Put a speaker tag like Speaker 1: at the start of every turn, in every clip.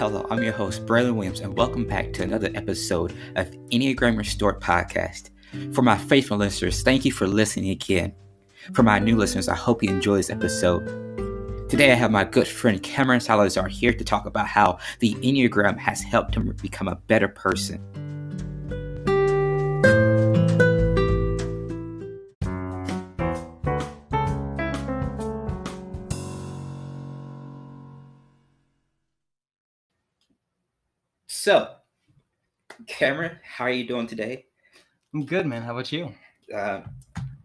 Speaker 1: Hello, I'm your host, Braylon Williams, and welcome back to another episode of Enneagram Restored Podcast. For my faithful listeners, thank you for listening again. For my new listeners, I hope you enjoy this episode. Today, I have my good friend Cameron Salazar here to talk about how the Enneagram has helped him become a better person. So, Cameron, how are you doing today?
Speaker 2: I'm good, man. How about you?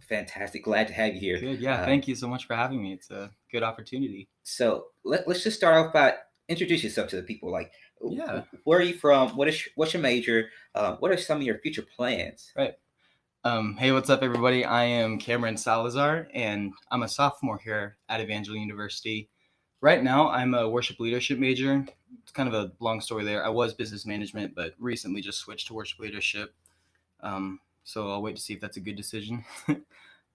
Speaker 1: Fantastic. Glad to have you here.
Speaker 2: Good. Yeah. Thank you so much for having me. It's a good opportunity.
Speaker 1: So let's just start off by introduce yourself to the people. Like,
Speaker 2: Yeah.
Speaker 1: Where are you from? What's your major? What are some of your future plans?
Speaker 2: Right. Hey, what's up, everybody? I am Cameron Salazar, and I'm a sophomore here at Evangel University. Right now, I'm a worship leadership major. It's kind of a long story there. I was business management, but recently just switched to worship leadership. So I'll wait to see if that's a good decision.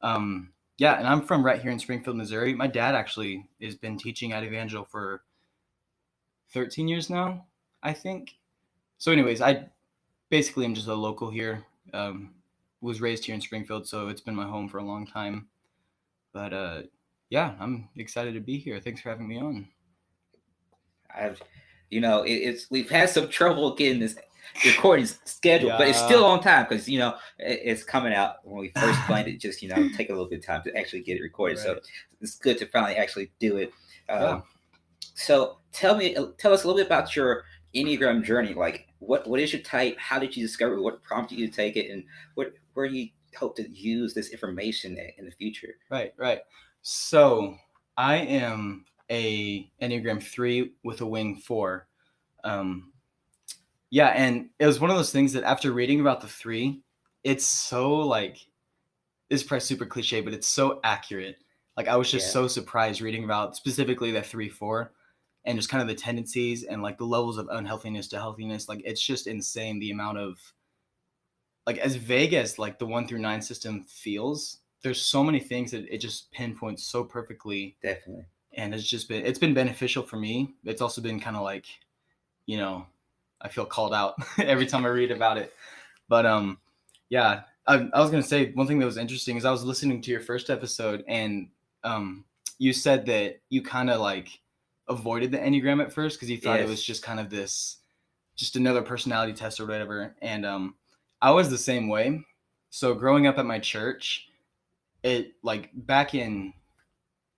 Speaker 2: Yeah, and I'm from right here in Springfield, Missouri. My dad actually has been teaching at Evangel for 13 years now, I think. So anyways, I basically am just a local here. Was raised here in Springfield, so it's been my home for a long time. But yeah, I'm excited to be here. Thanks for having me on.
Speaker 1: We've had some trouble getting this recording scheduled, but it's still on time because it's coming out when we first planned it. Just take a little bit of time to actually get it recorded. Right. So it's good to finally actually do it. So tell us a little bit about your Enneagram journey. Like, what is your type? How did you discover? What prompted you to take it, and where do you hope to use this information in the future?
Speaker 2: Right. So I am a Enneagram 3 with a wing 4. Yeah, and it was one of those things that after reading about the 3, it's so it's probably super cliche, but it's so accurate. Like, I was just so surprised reading about specifically that 3-4 and just kind of the tendencies and like the levels of unhealthiness to healthiness. Like, it's just insane the amount of, like, as vague as like the 1-9 system feels, there's so many things that it just pinpoints so perfectly.
Speaker 1: Definitely.
Speaker 2: And it's been beneficial for me. It's also been kind of like, I feel called out every time I read about it. But yeah, I was going to say one thing that was interesting is I was listening to your first episode, and you said that you kind of like avoided the Enneagram at first because you thought it was just kind of just another personality test or whatever. And I was the same way. So growing up at my church, it like back in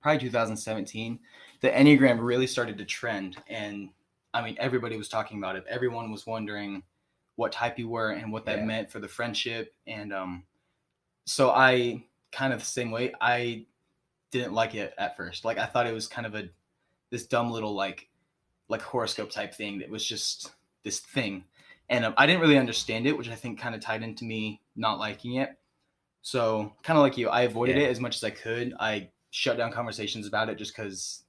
Speaker 2: probably 2017, the Enneagram really started to trend. And I mean, everybody was talking about it. Everyone was wondering what type you were and what that meant for the friendship. And so I kind of the same way. I didn't like it at first. Like, I thought it was kind of this dumb little like horoscope type thing that was just this thing. And I didn't really understand it, which I think kind of tied into me not liking it. So kind of like you, I avoided it as much as I could. I shut down conversations about it just because,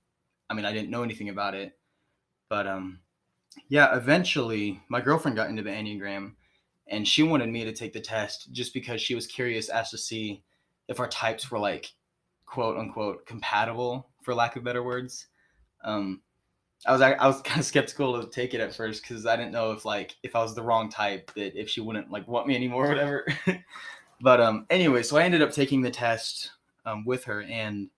Speaker 2: I mean, I didn't know anything about it. But yeah, eventually my girlfriend got into the Enneagram, and she wanted me to take the test just because she was curious as to see if our types were like, quote unquote, compatible, for lack of better words. I was kind of skeptical to take it at first because I didn't know if I was the wrong type, that if she wouldn't like want me anymore or whatever. But anyway, so I ended up taking the test with her, and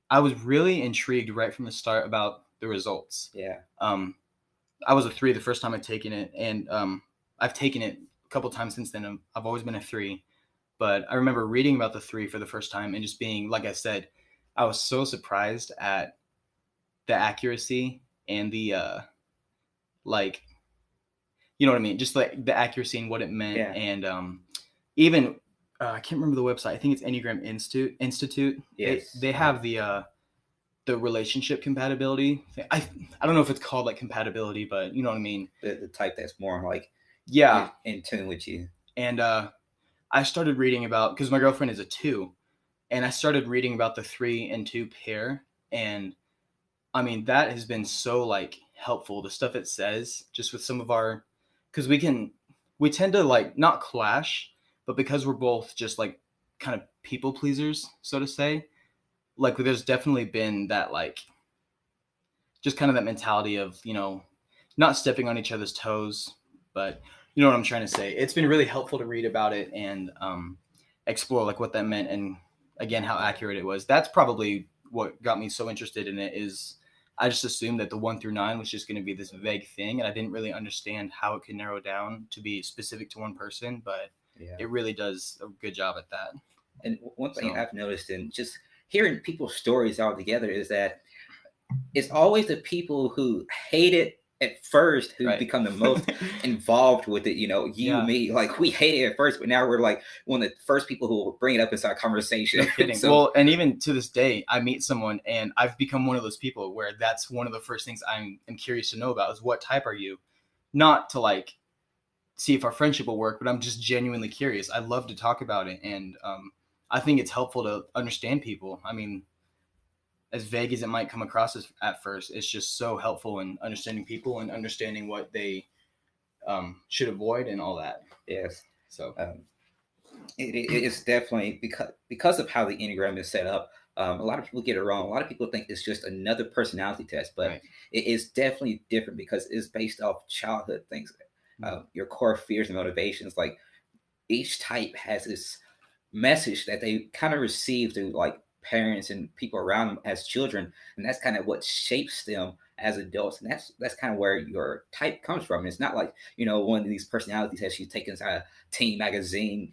Speaker 2: I was really intrigued right from the start about the results.
Speaker 1: Yeah.
Speaker 2: I was a 3 the first time I'd taken it, and I've taken it a couple times since then. I've always been a 3, but I remember reading about the 3 for the first time and just being, like I said, I was so surprised at the accuracy and the like, you know what I mean? Just like the accuracy and what it meant.
Speaker 1: Yeah.
Speaker 2: And even I can't remember the website. I think it's Enneagram Institute.
Speaker 1: Yes.
Speaker 2: They have the relationship compatibility thing. I don't know if it's called like compatibility, but you know what I mean.
Speaker 1: The type that's more like in tune with you.
Speaker 2: And I started reading about, because my girlfriend is a 2, and I started reading about the 3 and 2 pair, and I mean that has been so like helpful. The stuff it says just with some of our, because we tend to like not clash, but because we're both just like kind of people pleasers, so to say. Like, there's definitely been that, like, just kind of that mentality of, not stepping on each other's toes, but you know what I'm trying to say. It's been really helpful to read about it and explore like what that meant and again how accurate it was. That's probably what got me so interested in it. Is I just assumed that the 1 through 9 was just going to be this vague thing, and I didn't really understand how it could narrow down to be specific to one person. But it really does a good job at that.
Speaker 1: And one thing I've noticed in just hearing people's stories all together is that it's always the people who hate it at first who become the most involved with it. You know, me, like we hate it at first, but now we're like one of the first people who will bring it up inside conversation.
Speaker 2: No kidding. Well, and even to this day, I meet someone and I've become one of those people where that's one of the first things I'm curious to know about is what type are you? Not to like see if our friendship will work, but I'm just genuinely curious. I love to talk about it. And I think it's helpful to understand people. I mean, as vague as it might come across as at first, it's just so helpful in understanding people and understanding what they should avoid and all that.
Speaker 1: Yes.
Speaker 2: So
Speaker 1: it's definitely because of how the Enneagram is set up. A lot of people get it wrong. A lot of people think it's just another personality test, but it is definitely different because it's based off childhood things, your core fears and motivations. Like each type has this message that they kind of receive through like parents and people around them as children, and that's kind of what shapes them as adults, and that's kind of where your type comes from. And it's not like, you know, one of these personality tests you take inside a teen magazine,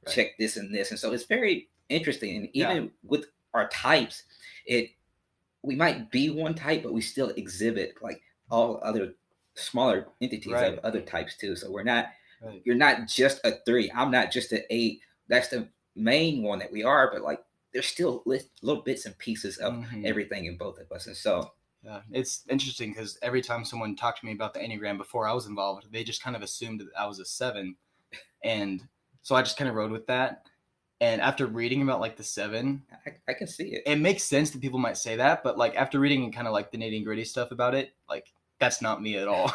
Speaker 1: check this and this, and so it's very interesting. And even with our types, we might be one type, but we still exhibit like all other smaller entities of other types too. So we're not you're not just a 3, I'm not just an 8. That's the main one that we are, but like there's still little bits and pieces of everything in both of us. And so
Speaker 2: it's interesting because every time someone talked to me about the Enneagram before I was involved, they just kind of assumed that I was a 7, and so I just kind of rode with that. And after reading about like the 7,
Speaker 1: I can see it.
Speaker 2: It makes sense that people might say that, but like after reading kind of like the nitty gritty stuff about it, like that's not me at all.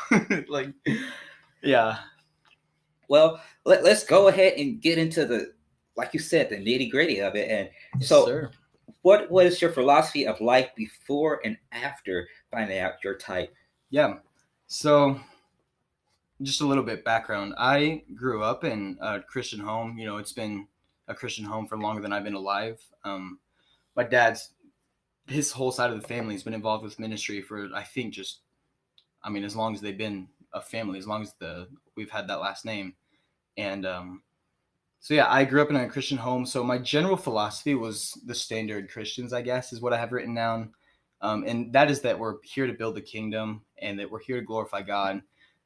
Speaker 2: Like, yeah.
Speaker 1: Well, let's go ahead and get into the, like you said, the nitty gritty of it. And so, what was your philosophy of life before and after finding out your type?
Speaker 2: Yeah. So, just a little bit background. I grew up in a Christian home. You know, it's been a Christian home for longer than I've been alive. My dad's, his whole side of the family has been involved with ministry for, I think, as long as they've been a family, as long as we've had that last name. And so yeah, I grew up in a Christian home. So my general philosophy was the standard Christians, I guess, is what I have written down. And that is that we're here to build the kingdom and that we're here to glorify God,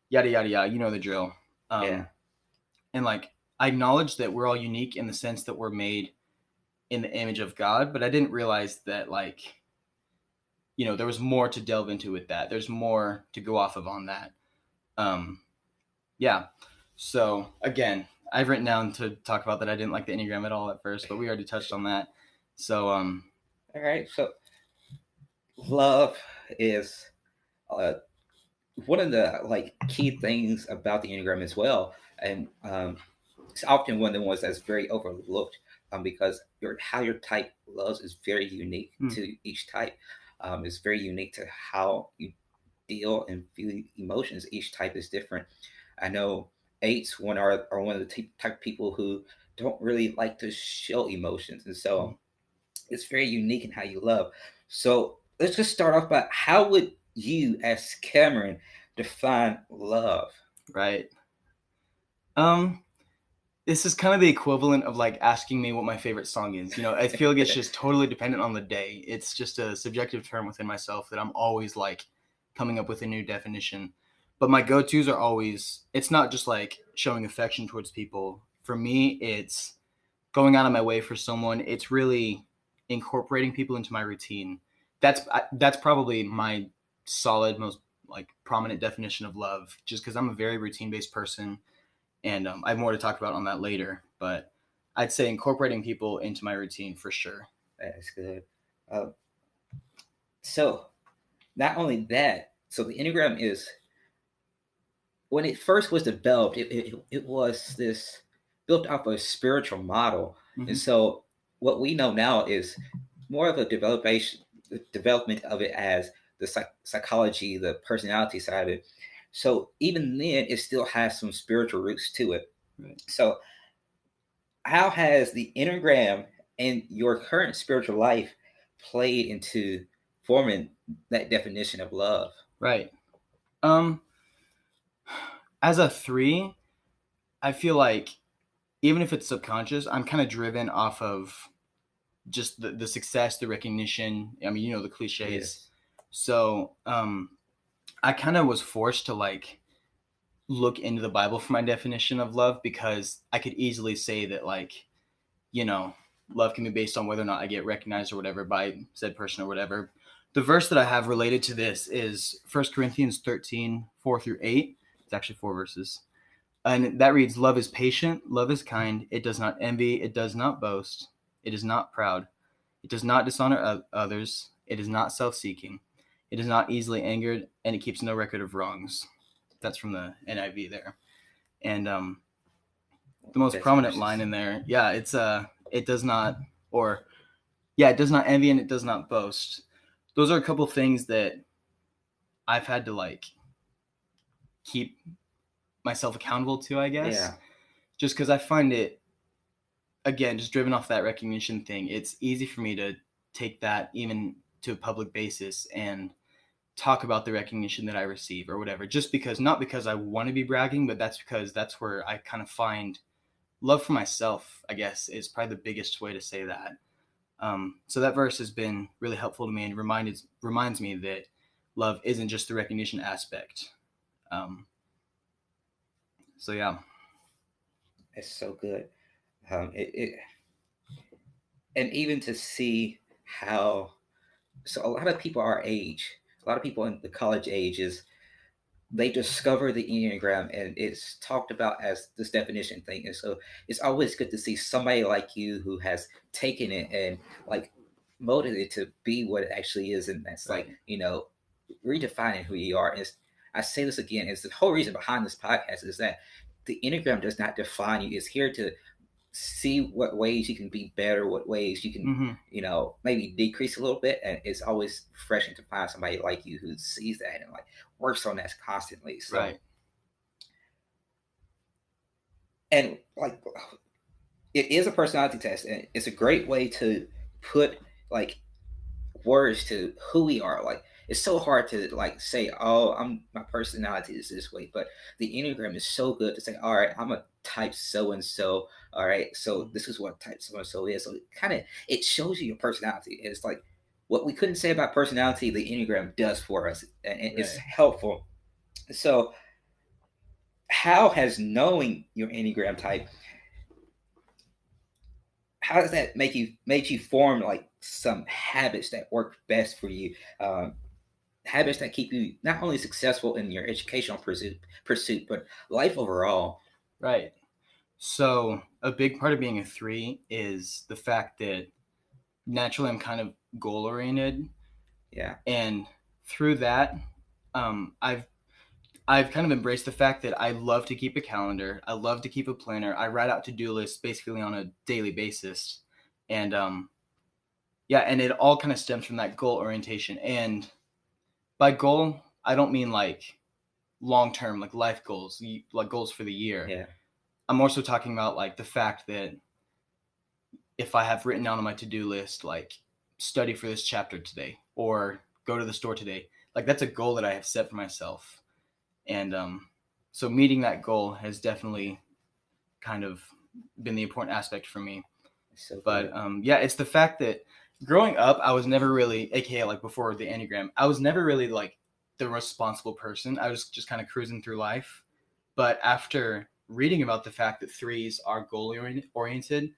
Speaker 2: yada, yada, yada. You know the drill. And like, I acknowledge that we're all unique in the sense that we're made in the image of God, but I didn't realize that, like, you know, there was more to delve into with that. There's more to go off of on that. Yeah. So again, I've written down to talk about that I didn't like the Enneagram at all at first, but we already touched on that. So,
Speaker 1: all right. So love is one of the like key things about the Enneagram as well. And it's often one of the ones that's very overlooked because how your type loves is very unique to each type. It's very unique to how you deal and feel emotions. Each type is different. I know 8s are one of the type of people who don't really like to show emotions, and so it's very unique in how you love. So let's just start off by how would you, as Cameron, define love?
Speaker 2: Right. This is kind of the equivalent of like asking me what my favorite song is. You know, I feel like it's just totally dependent on the day. It's just a subjective term within myself that I'm always like coming up with a new definition. But my go-tos are always, it's not just like showing affection towards people. For me, it's going out of my way for someone. It's really incorporating people into my routine. That's probably my solid, most like prominent definition of love, just because I'm a very routine-based person. And I have more to talk about on that later, but I'd say incorporating people into my routine for sure.
Speaker 1: That's good. So not only that, so the Enneagram is, when it first was developed, it was this built off a spiritual model. And so what we know now is more of a development of it as the psychology, the personality side of it. So even then, it still has some spiritual roots to it.
Speaker 2: Right.
Speaker 1: So how has the Enneagram and your current spiritual life played into forming that definition of love?
Speaker 2: Right. As a 3, I feel like even if it's subconscious, I'm kind of driven off of just the success, the recognition. I mean, the cliches.
Speaker 1: Yes.
Speaker 2: So I kind of was forced to like look into the Bible for my definition of love, because I could easily say that, like, love can be based on whether or not I get recognized or whatever by said person or whatever. The verse that I have related to this is 1 Corinthians 13, 4-8. It's actually 4 verses. And that reads, "Love is patient, love is kind, it does not envy, it does not boast, it is not proud, it does not dishonor others, it is not self-seeking, it is not easily angered, and it keeps no record of wrongs." That's from the NIV there. And the most prominent line in there, it's it does not envy and it does not boast. Those are a couple things that I've had to like keep myself accountable to, I guess.
Speaker 1: Yeah.
Speaker 2: Just because I find it, again, just driven off that recognition thing, it's easy for me to take that even to a public basis and talk about the recognition that I receive or whatever, just because, not because I want to be bragging, but that's because that's where I kind of find love for myself, I guess, is probably the biggest way to say that. So that verse has been really helpful to me and reminds me that love isn't just the recognition aspect. So yeah,
Speaker 1: it's so good. And even to see how, so a lot of people our age, a lot of people in the college ages, they discover the Enneagram and it's talked about as this definition thing. And so it's always good to see somebody like you who has taken it and like molded it to be what it actually is. And that's
Speaker 2: right.
Speaker 1: like, redefining who you are. And I say this again, it's the whole reason behind this podcast is that the Enneagram does not define you. It's here to see what ways you can be better, what ways you can, maybe decrease a little bit. And it's always refreshing to find somebody like you who sees that and like works on that constantly. So,
Speaker 2: right.
Speaker 1: And like, it is a personality test, and it's a great way to put like words to who we are. Like, it's so hard to like say, "Oh, my personality is this way," but the Enneagram is so good to say, "All right, I'm a type so and so. All right, so this is what type so and so is." So it shows you your personality. It's like what we couldn't say about personality, the Enneagram does for us, and it's helpful. So, how has knowing your Enneagram type, how does that make you form like some habits that work best for you? Habits that keep you not only successful in your educational pursuit, but life overall.
Speaker 2: Right. So a big part of being a 3 is the fact that naturally I'm kind of goal oriented.
Speaker 1: Yeah.
Speaker 2: And through that, I've kind of embraced the fact that I love to keep a calendar. I love to keep a planner. I write out to-do lists basically on a daily basis. And and it all kind of stems from that goal orientation. And by goal, I don't mean like long-term, like life goals, like goals for the year.
Speaker 1: Yeah.
Speaker 2: I'm also talking about like the fact that if I have written down on my to-do list, like study for this chapter today or go to the store today, like that's a goal that I have set for myself. And so meeting that goal has definitely kind of been the important aspect for me.
Speaker 1: So
Speaker 2: but it's the fact that growing up, I was never really, aka like before the Enneagram, I was never really like the responsible person. I was just kind of cruising through life. But after reading about the fact that 3s are goal oriented,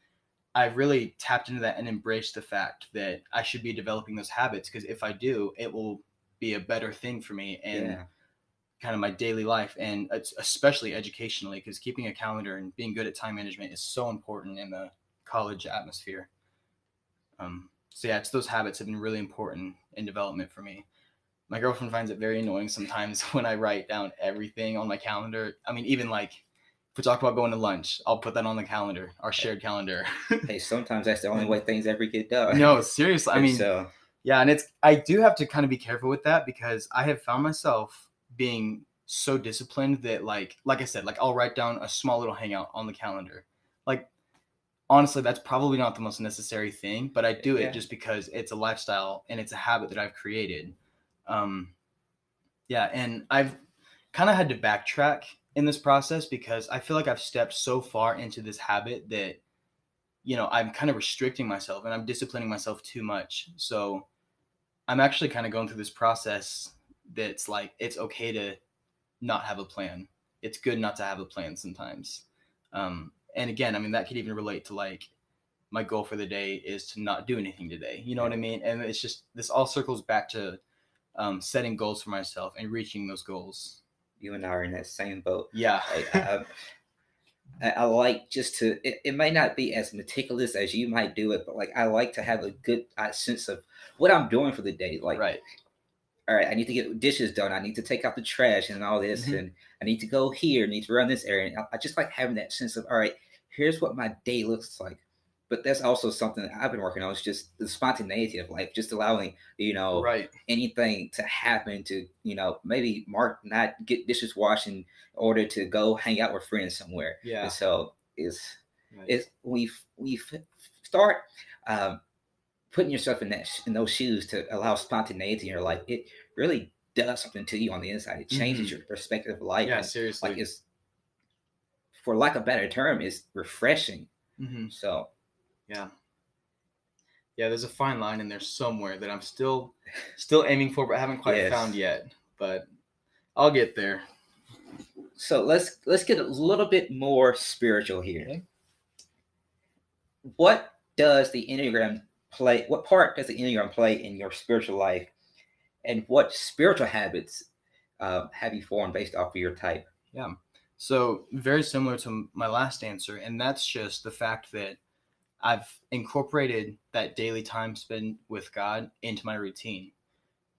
Speaker 2: I've really tapped into that and embraced the fact that I should be developing those habits, because if I do, it will be a better thing for me and kind of my daily life, and especially educationally, because keeping a calendar and being good at time management is so important in the college atmosphere. So it's those habits have been really important in development for me. My girlfriend finds it very annoying sometimes when I write down everything on my calendar. I mean, even like if we talk about going to lunch, I'll put that on the calendar, our shared calendar.
Speaker 1: Hey, sometimes that's the only way things ever get done.
Speaker 2: No, seriously. I mean, and I do have to kind of be careful with that, because I have found myself being so disciplined that like I said, like I'll write down a small little hangout on the calendar. Like honestly, that's probably not the most necessary thing, but I do it just because it's a lifestyle and it's a habit that I've created. Yeah, and I've kind of had to backtrack in this process because I feel like I've stepped so far into this habit that, you know, I'm kind of restricting myself and I'm disciplining myself too much. So I'm actually kind of going through this process that's like, it's okay to not have a plan. It's good not to have a plan sometimes. And again, I mean, that could even relate to like my goal for the day is to not do anything today. You know what I mean? And it's just, this all circles back to setting goals for myself and reaching those goals.
Speaker 1: You and I are in that same boat.
Speaker 2: Yeah.
Speaker 1: I like just to, it may not be as meticulous as you might do it, but like I like to have a good sense of what I'm doing for the day. Like,
Speaker 2: right.
Speaker 1: All right, I need to get dishes done. I need to take out the trash and all this, and I need to go here, I need to run this area. I just like having that sense of, all right, here's what my day looks like. But that's also something that I've been working on. It's just the spontaneity of life, just allowing,
Speaker 2: Right.
Speaker 1: anything to happen to, maybe Mark not get dishes washed in order to go hang out with friends somewhere.
Speaker 2: Yeah.
Speaker 1: And so it's we start putting yourself in those shoes to allow spontaneity in your life. It really does something to you on the inside. It changes your perspective of life.
Speaker 2: Yeah, seriously.
Speaker 1: Like it's, for lack of a better term, it's refreshing. So
Speaker 2: yeah, there's a fine line in there somewhere that I'm still aiming for, but I haven't quite found yet. But I'll get there.
Speaker 1: So let's get a little bit more spiritual here. Okay. What does the Enneagram play? What part does the Enneagram play in your spiritual life, and what spiritual habits have you formed based off of your type?
Speaker 2: Yeah, so very similar to my last answer, and that's just the fact that I've incorporated that daily time spent with God into my routine.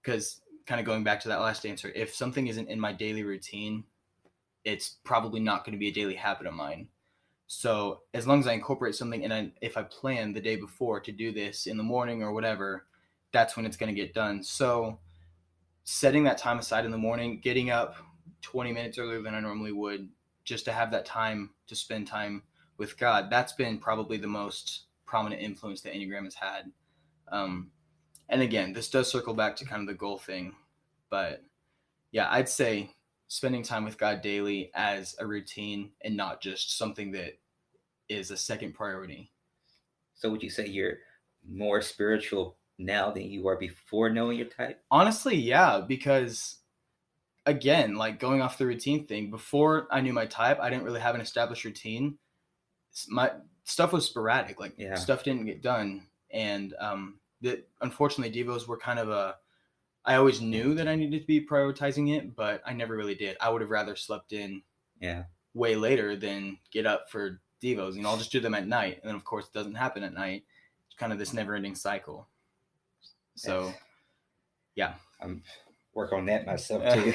Speaker 2: Because kind of going back to that last answer, if something isn't in my daily routine, it's probably not going to be a daily habit of mine. So as long as I incorporate something, and if I plan the day before to do this in the morning or whatever, that's when it's going to get done. So setting that time aside in the morning, getting up 20 minutes earlier than I normally would, just to have that time to spend time with God, that's been probably the most prominent influence that Enneagram has had. And again, this does circle back to kind of the goal thing. But yeah, I'd say spending time with God daily as a routine and not just something that is a second priority.
Speaker 1: So would you say you're more spiritual now than you were before knowing your type?
Speaker 2: Honestly, yeah, because again, like going off the routine thing, before I knew my type, I didn't really have an established routine. My stuff was sporadic, like stuff didn't get done. And that unfortunately Devos were kind of I always knew that I needed to be prioritizing it, but I never really did. I would have rather slept in way later than get up for Devos. I'll just do them at night. And then of course it doesn't happen at night. It's kind of this never ending cycle. So yeah.
Speaker 1: I'm working on that myself too.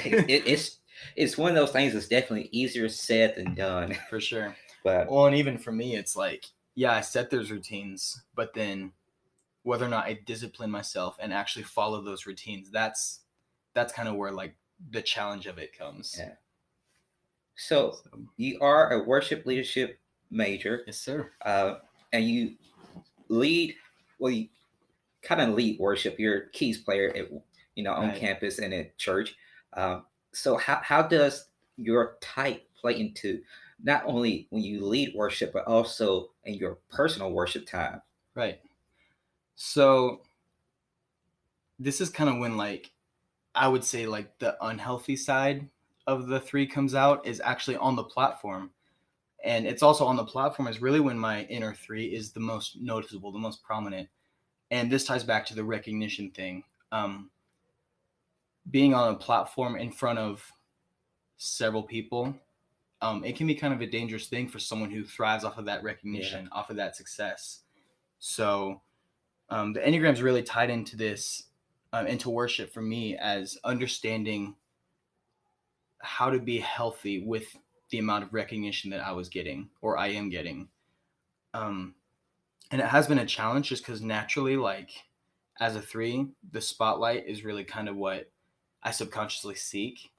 Speaker 1: It's one of those things that's definitely easier said than done.
Speaker 2: For sure.
Speaker 1: But
Speaker 2: well, and even for me, it's like, I set those routines, but then whether or not I discipline myself and actually follow those routines, that's kind of where like the challenge of it comes.
Speaker 1: Yeah. So you are a worship leadership major.
Speaker 2: Yes, sir.
Speaker 1: And you lead, you kind of lead worship. You're a keys player at, on campus and at church. So how does your type play into not only when you lead worship, but also in your personal worship time?
Speaker 2: Right. So this is kind of when like, I would say like the unhealthy side of the three comes out is actually on the platform. And it's also on the platform is really when my inner three is the most noticeable, the most prominent. And this ties back to the recognition thing. Being on a platform in front of several people, it can be kind of a dangerous thing for someone who thrives off of that recognition, off of that success. So the Enneagram is really tied into this, into worship for me, as understanding how to be healthy with the amount of recognition that I was getting, or I am getting. And it has been a challenge just because naturally, like as a 3, the spotlight is really kind of what I subconsciously seek.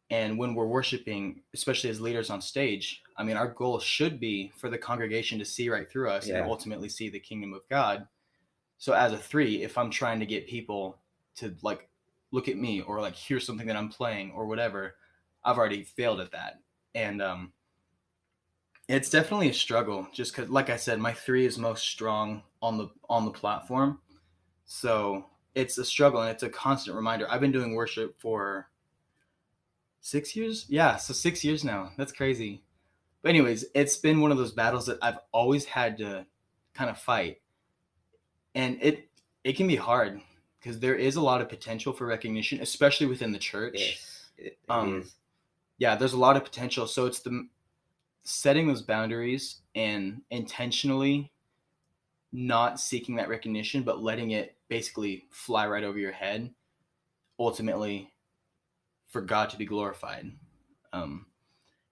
Speaker 2: And when we're worshiping, especially as leaders on stage, I mean, our goal should be for the congregation to see right through us and ultimately see the kingdom of God. So as a 3, if I'm trying to get people to like look at me or like hear something that I'm playing or whatever, I've already failed at that. And it's definitely a struggle, just because, like I said, my 3 is most strong on the platform. So it's a struggle, and it's a constant reminder. I've been doing worship for 6 years. Yeah, so 6 years now. That's crazy. But anyways, it's been one of those battles that I've always had to kind of fight. And it can be hard because there is a lot of potential for recognition, especially within the church.
Speaker 1: Yes, it is.
Speaker 2: Yeah, there's a lot of potential. So it's the setting those boundaries and intentionally not seeking that recognition, but letting it basically fly right over your head, ultimately for God to be glorified. And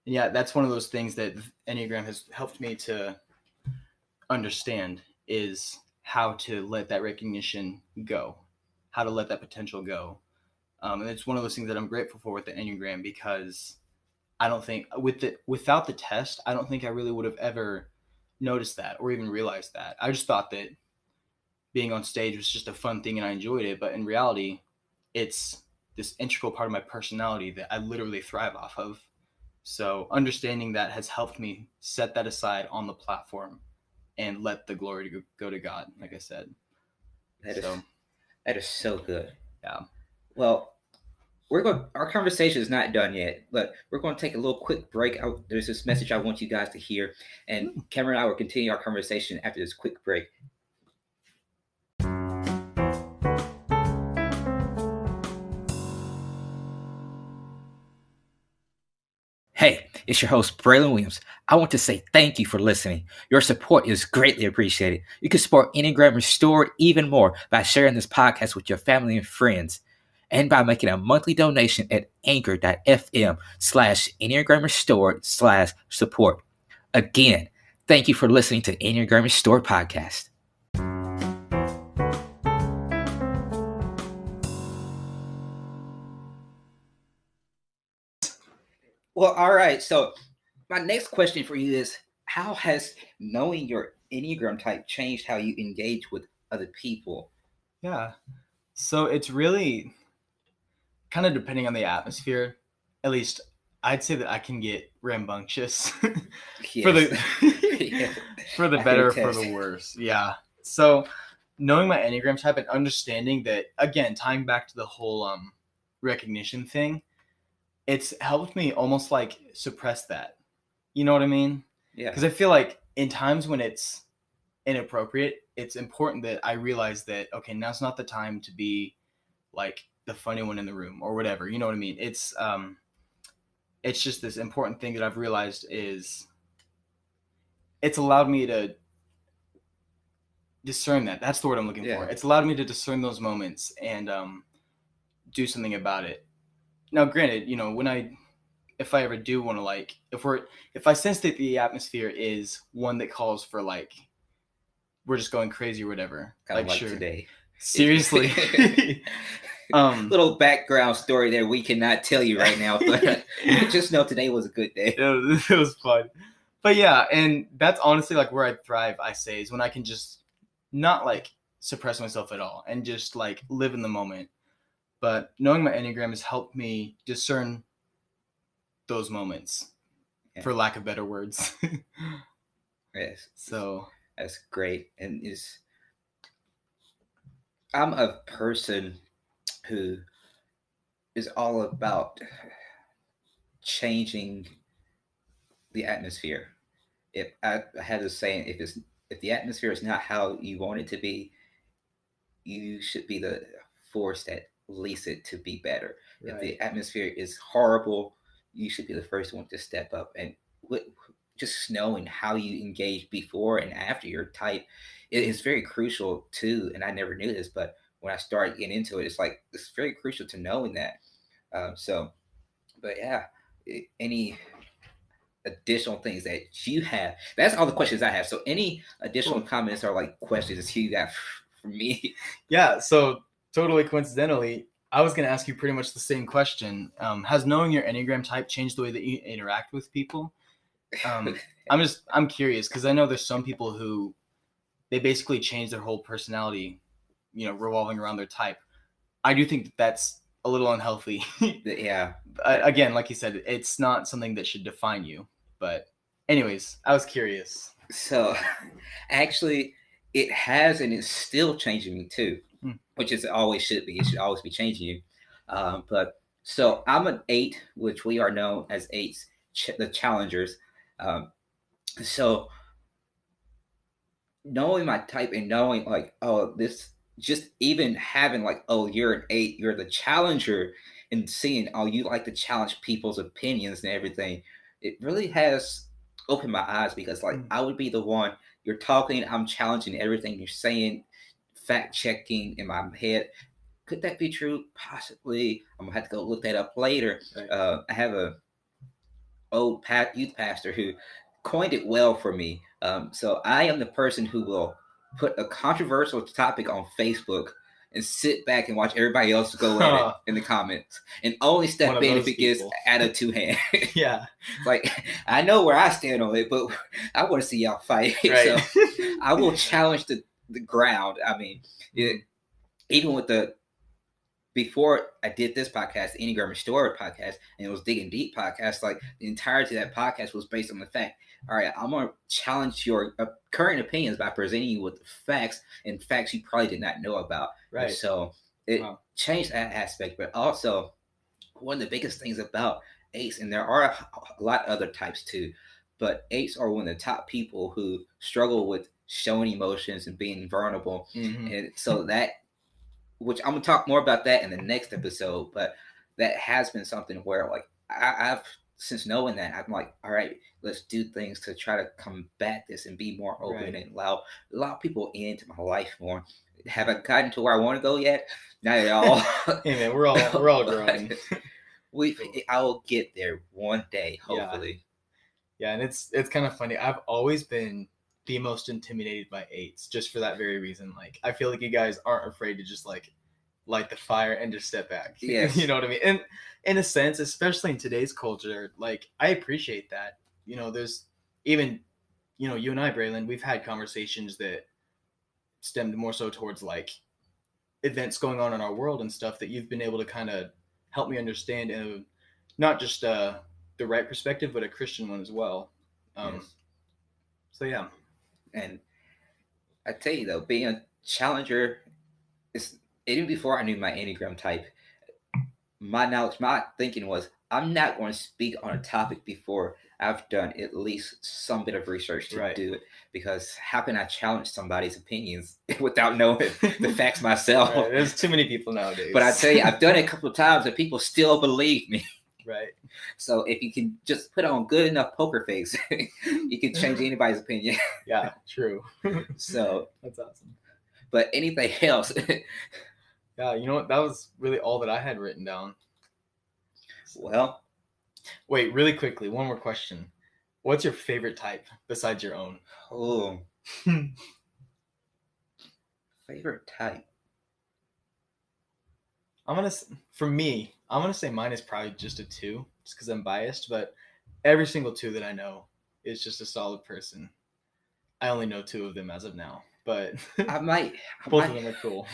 Speaker 2: yeah, that's one of those things that Enneagram has helped me to understand, is how to let that recognition go, how to let that potential go. And it's one of those things that I'm grateful for with the Enneagram, because I don't think without the test, I don't think I really would have ever noticed that or even realized that. I just thought that being on stage was just a fun thing and I enjoyed it. But in reality, it's this integral part of my personality that I literally thrive off of. So understanding that has helped me set that aside on the platform and let the glory go to God, like I said.
Speaker 1: That is so good.
Speaker 2: Yeah.
Speaker 1: Well, our conversation is not done yet, but we're going to take a little quick break. There's this message I want you guys to hear, and Cameron and I will continue our conversation after this quick break. Hey, it's your host, Braylon Williams. I want to say thank you for listening. Your support is greatly appreciated. You can support Enneagram Restored even more by sharing this podcast with your family and friends, and by making a monthly donation at anchor.fm/Enneagram Restored/support. Again, thank you for listening to Enneagram Restored podcast. Well, all right. So my next question for you is, how has knowing your Enneagram type changed how you engage with other people?
Speaker 2: Yeah. So it's really kind of depending on the atmosphere. At least I'd say that I can get rambunctious for the for the better or for the worse. Yeah. So knowing my Enneagram type and understanding that, again, tying back to the whole recognition thing, it's helped me almost like suppress that. You know what I mean?
Speaker 1: Yeah.
Speaker 2: Because I feel like in times when it's inappropriate, it's important that I realize that, okay, now's not the time to be like the funny one in the room or whatever. You know what I mean? It's just this important thing that I've realized is it's allowed me to discern that. That's the word I'm looking for. It's allowed me to discern those moments and do something about it. Now, granted, you know, if I ever do want to, like, if I sense that the atmosphere is one that calls for, like, we're just going crazy or whatever.
Speaker 1: Kind of like sure. Today.
Speaker 2: Seriously.
Speaker 1: Little background story there we cannot tell you right now, but just know today was a good day.
Speaker 2: It was fun. But yeah, and that's honestly like where I thrive, I say, is when I can just not like suppress myself at all and just like live in the moment. But knowing my Enneagram has helped me discern those moments, for lack of better words.
Speaker 1: Yes.
Speaker 2: So
Speaker 1: that's great. And I'm a person who is all about changing the atmosphere. If I had this saying, if the atmosphere is not how you want it to be, you should be the force that leads it to be better. Right. If the atmosphere is horrible, you should be the first one to step up. And just knowing how you engage before and after your type is very crucial too. And I never knew this, but when I started getting into it, it's very crucial to knowing that. But yeah, any additional things that you have? That's all the questions I have. So any additional comments or like questions you got for me?
Speaker 2: Yeah. So totally coincidentally, I was going to ask you pretty much the same question. Has knowing your Enneagram type changed the way that you interact with people? I'm curious because I know there's some people who they basically change their whole personality, revolving around their type. I do think that's a little unhealthy.
Speaker 1: Yeah.
Speaker 2: Again, like you said, it's not something that should define you. But anyways, I was curious.
Speaker 1: So actually it has, and it's still changing me too, which is always should be. It should always be changing you. But so I'm an 8, which we are known as 8s, the challengers. So knowing my type and knowing like, oh, this, just even having like, oh, you're an 8, you're the challenger, and seeing, oh, you like to challenge people's opinions and everything, it really has opened my eyes, because like I would be the one, you're talking, I'm challenging everything you're saying, fact checking in my head. Could that be true? Possibly. I'm gonna have to go look that up later. Right. I have a old youth pastor who coined it well for me. So I am the person who will put a controversial topic on Facebook and sit back and watch everybody else go at it in the comments, and only step in if it gets out of 2 hands.
Speaker 2: Yeah.
Speaker 1: Like, I know where I stand on it, but I want to see y'all fight. Right. So I will challenge the ground. I mean, even with before I did this podcast, the Enneagram Restored podcast, and it was Digging Deep podcast, like the entirety of that podcast was based on the fact, all right, I'm going to challenge your current opinions by presenting you with facts, and facts you probably did not know about. Right. And so it changed that aspect. But also, one of the biggest things about 8s, and there are a lot of other types too, but 8s are one of the top people who struggle with showing emotions and being vulnerable. Mm-hmm. And so that, which I'm going to talk more about that in the next episode, but that has been something where like I've, since knowing that, I'm like, all right, let's do things to try to combat this and be more open and allow people into my life more. Have I gotten to where I want to go yet? Not at all.
Speaker 2: Hey man, we're all growing.
Speaker 1: I will get there one day, hopefully.
Speaker 2: Yeah, and it's kind of funny. I've always been the most intimidated by 8s, just for that very reason. Like, I feel like you guys aren't afraid to just like light the fire and just step back.
Speaker 1: Yes.
Speaker 2: You know what I mean? And in a sense, especially in today's culture, like, I appreciate that. There's even, you and I, Braylon, we've had conversations that stemmed more so towards like events going on in our world and stuff that you've been able to kind of help me understand, and not just the right perspective, but a Christian one as well.
Speaker 1: Yes.
Speaker 2: So yeah.
Speaker 1: And I tell you though, being a challenger is, even before I knew my Enneagram type, my thinking was, I'm not going to speak on a topic before I've done at least some bit of research to do it, because how can I challenge somebody's opinions without knowing the facts myself?
Speaker 2: Right. There's too many people nowadays.
Speaker 1: But I tell you, I've done it a couple of times and people still believe me.
Speaker 2: Right.
Speaker 1: So if you can just put on good enough poker face, you can change anybody's opinion.
Speaker 2: Yeah, true.
Speaker 1: So
Speaker 2: that's awesome.
Speaker 1: But anything else?
Speaker 2: Yeah, you know what? That was really all that I had written down.
Speaker 1: Well,
Speaker 2: wait, really quickly, one more question. What's your favorite type besides your own?
Speaker 1: Oh. Favorite type?
Speaker 2: For me, I'm going to say mine is probably just a 2, just because I'm biased, but every single 2 that I know is just a solid person. I only know 2 of them as of now, but both of them are cool.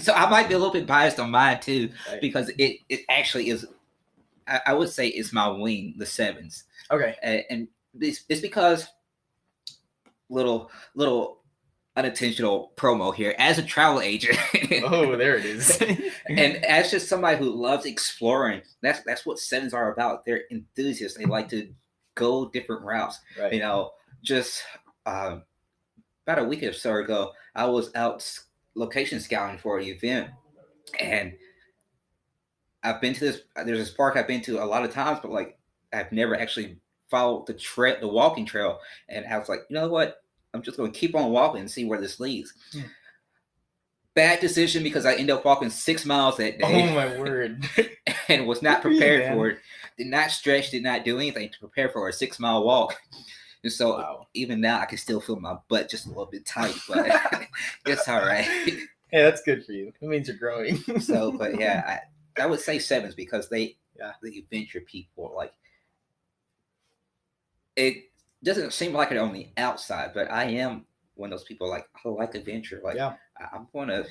Speaker 1: So I might be a little bit biased on mine too, right, because it actually is, I would say it's my wing, the 7s.
Speaker 2: Okay.
Speaker 1: And it's because little unintentional promo here, as a travel agent.
Speaker 2: Oh, there it is.
Speaker 1: And as just somebody who loves exploring, that's what 7s are about. They're enthusiasts. They like to go different routes.
Speaker 2: Right.
Speaker 1: Just about a week or so ago, I was out location scouting for an event, and I've been to there's this park I've been to a lot of times, but like I've never actually followed the walking trail. And I was like, you know what? I'm just going to keep on walking and see where this leads. Bad decision, because I ended up walking 6 miles that day.
Speaker 2: Oh my word.
Speaker 1: And was not prepared for it. Did not stretch, did not do anything to prepare for a 6 mile walk. And so Even now I can still feel my butt just a little bit tight, but it's all right.
Speaker 2: Hey, that's good for you. It means you're growing.
Speaker 1: So, but yeah, I would say 7s because the adventure people, like, it doesn't seem like it on the outside, but I am one of those people, like, I like adventure. Like, I'm going to,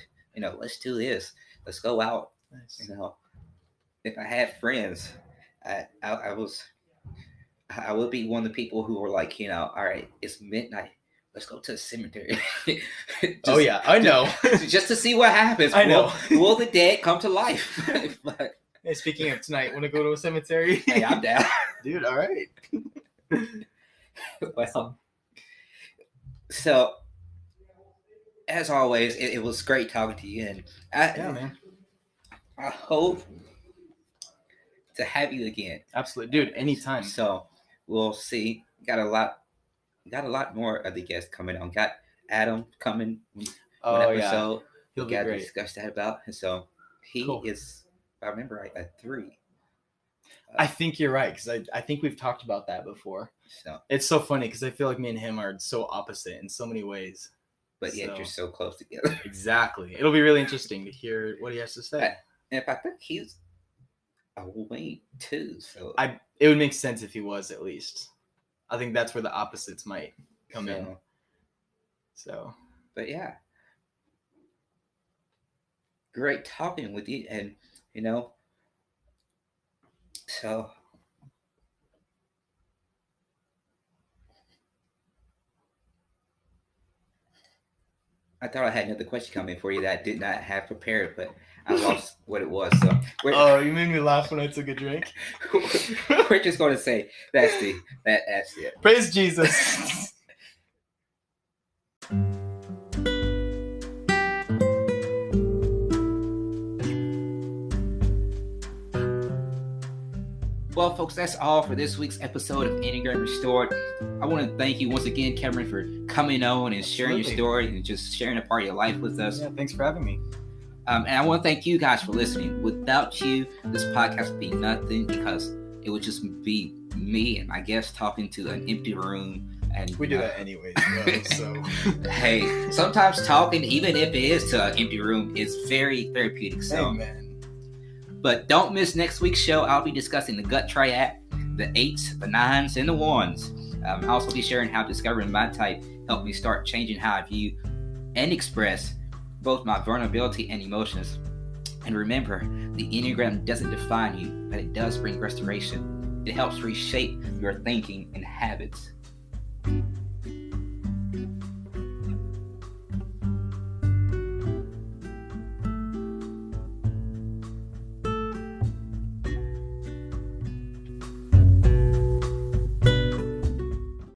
Speaker 1: let's do this. Let's go out.
Speaker 2: Nice.
Speaker 1: If I had friends, I would be one of the people who were like, all right, it's midnight. Let's go to the cemetery.
Speaker 2: I know.
Speaker 1: Just to see what happens.
Speaker 2: I know.
Speaker 1: Will the dead come to life? But,
Speaker 2: hey, speaking of tonight, want to go to a cemetery?
Speaker 1: Hey, I'm down.
Speaker 2: Dude, all right.
Speaker 1: Well, so, as always, it was great talking to you. And
Speaker 2: man.
Speaker 1: I hope to have you again.
Speaker 2: Absolutely. Dude, anytime.
Speaker 1: So, we'll see. Got a lot more of the guests coming on. Got Adam coming one episode.
Speaker 2: He'll be
Speaker 1: got
Speaker 2: great.
Speaker 1: to discuss that about. And so he is, if I remember right, a 3.
Speaker 2: I think you're right, because I think we've talked about that before.
Speaker 1: So
Speaker 2: it's so funny because I feel like me and him are so opposite in so many ways.
Speaker 1: But yet you're so close together.
Speaker 2: Exactly. It'll be really interesting to hear what he has to say.
Speaker 1: And if I think he's a wing too, so
Speaker 2: it would make sense if he was, at least. I think that's where the opposites might come in. So,
Speaker 1: but yeah, great talking with you, and so I thought I had another question coming for you that I did not have prepared, but I lost what it was. So
Speaker 2: you made me laugh when I took a drink.
Speaker 1: We're just going to say that's it.
Speaker 2: Praise Jesus.
Speaker 1: Well, folks, that's all for this week's episode of Enneagram Restored. I want to thank you once again, Cameron, for coming on and sharing your story and just sharing a part of your life with us.
Speaker 2: Yeah, thanks for having me.
Speaker 1: And I want to thank you guys for listening. Without you, this podcast would be nothing, because it would just be me and my guest talking to an empty room. And
Speaker 2: we do that anyways, so
Speaker 1: hey, sometimes talking, even if it is to an empty room, is very therapeutic. So,
Speaker 2: amen.
Speaker 1: But don't miss next week's show. I'll be discussing the gut triad, the 8s, the 9s, and the 1s. I'll also be sharing how discovering my type helped me start changing how I view and express both my vulnerability and emotions. And remember, the Enneagram doesn't define you, but it does bring restoration. It helps reshape your thinking and habits.